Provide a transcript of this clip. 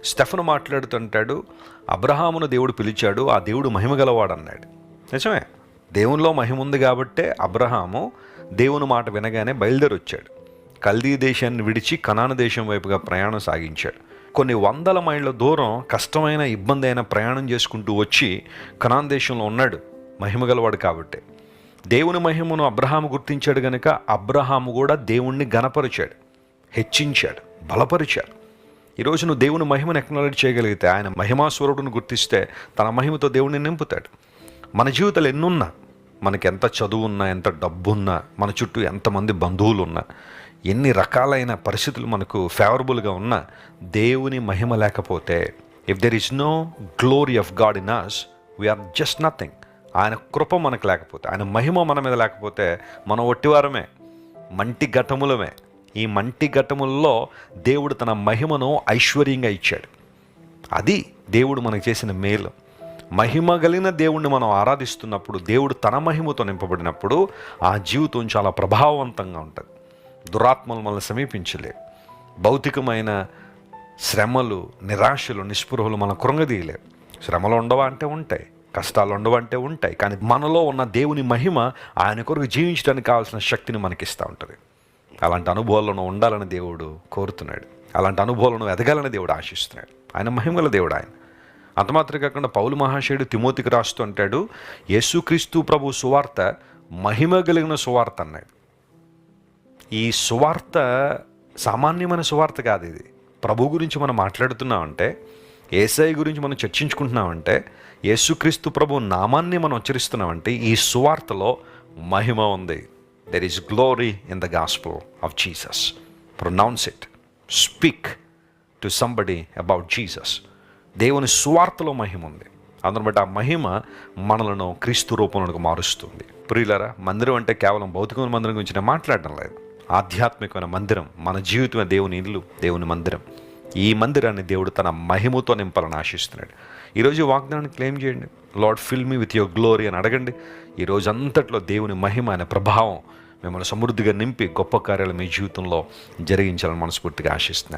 Stephen మాట్లాడుతుంటాడు, అబ్రహామును దేవుడు పిలిచాడు, ఆ దేవుడు మహిమ గలవాడు అన్నాడు. నిజమే, దేవునిలో మహిమ ఉంది కాబట్టే అబ్రహాము దేవుని మాట వినగానే బయలుదేరి వచ్చాడు. కల్దీ దేశాన్ని విడిచి కనాను దేశం వైపుగా ప్రయాణం సాగించాడు. కొన్ని వందల మైళ్ళ దూరం కష్టమైన ఇబ్బంది అయిన ప్రయాణం చేసుకుంటూ వచ్చి కనాను దేశంలో ఉన్నాడు, మహిమ గలవాడు కాబట్టి. దేవుని మహిమను అబ్రహాము గుర్తించాడు కనుక అబ్రహాము కూడా దేవుణ్ణి ఘనపరిచాడు, హెచ్చించాడు, బలపరిచాడు. ఈరోజు నువ్వు దేవుని మహిమను ఎక్నాలెడ్జ్ చేయగలిగితే, ఆయన మహిమాస్వరుడును గుర్తిస్తే తన మహిమతో దేవుణ్ణి నింపుతాడు. మన జీవితాలు ఎన్నున్నా, మనకి ఎంత చదువు ఉన్నా, ఎంత డబ్బు ఉన్నా, మన చుట్టూ ఎంతమంది బంధువులు ఉన్నా, ఎన్ని రకాలైన పరిస్థితులు మనకు ఫేవరబుల్గా ఉన్నా, దేవుని మహిమ లేకపోతే, if there is no glory of God in us, we're just nothing. ఆయన కృప మనకు లేకపోతే, ఆయన మహిమ మన మీద లేకపోతే మనం ఒట్టివారమే, మంటి ఘటములమే. ఈ మంటి ఘటముల్లో దేవుడు తన మహిమను ఐశ్వర్యంగా ఇచ్చాడు. అది దేవుడు మనకు చేసిన మేలు. మహిమ కలిగిన దేవుణ్ణి మనం ఆరాధిస్తున్నప్పుడు, దేవుడు తన మహిమతో నింపబడినప్పుడు ఆ జీవితం చాలా ప్రభావవంతంగా ఉంటుంది. దురాత్మలు మనల్ని సమీపించలేవు. భౌతికమైన శ్రమలు, నిరాశలు, నిస్పృహలు మన కృంగదీయలేవు. శ్రమలు ఉండవా అంటే ఉంటాయి, కష్టాలు ఉండవంటే ఉంటాయి. కానీ మనలో ఉన్న దేవుని మహిమ ఆయన కొరకు జీవించడానికి కావాల్సిన శక్తిని మనకిస్తూ ఉంటుంది. అలాంటి అనుభవాలను ఉండాలని దేవుడు కోరుతున్నాడు. అలాంటి అనుభవాలను ఎదగాలని దేవుడు ఆశిస్తున్నాడు. ఆయన మహిమగల దేవుడు. ఆయన అంత మాత్రమే కాకుండా పౌలు మహాశయుడు తిమోతికి రాస్తూ అంటాడు, యేసుక్రీస్తు ప్రభు సువార్త మహిమ కలిగిన సువార్త అన్నాడు. ఈ సువార్త సామాన్యమైన సువార్త కాదు. ఇది ప్రభు గురించి మనం మాట్లాడుతున్నామంటే, యేసయ్య గురించి మనం చర్చించుకుంటున్నామంటే, యేసుక్రీస్తు ప్రభు నామాన్ని మనం ఉచ్చరిస్తున్నామంటే ఈ సువార్తలో మహిమ ఉంది. There is glory in the gospel of Jesus. Pronounce it, speak to somebody about Jesus. దేవుని సువార్తలో మహిమ ఉంది. అందును బట్టి ఆ మహిమ మనలను క్రీస్తు రూపంలోకి మారుస్తుంది. ప్రియులారా, మందిరం అంటే కేవలం భౌతికమైన మందిరం గురించి నేను మాట్లాడడం లేదు. ఆధ్యాత్మికమైన మందిరం, మన జీవితమే దేవుని ఇల్లు, దేవుని మందిరం. ఈ మందిరాన్ని దేవుడు తన మహిమతో నింపాలని ఆశిస్తున్నాడు. ఈరోజు వాగ్దానాన్ని క్లెయిమ్ చేయండి. Lord fill me with your glory అని అడగండి. ఈ రోజు అంతట్లో దేవుని మహిమ అనే ప్రభావం మిమ్మల్ని సమృద్ధిగా నింపి గొప్ప కార్యాలు మీ జీవితంలో జరిగించాలని మనస్ఫూర్తిగా ఆశిస్తున్నాను.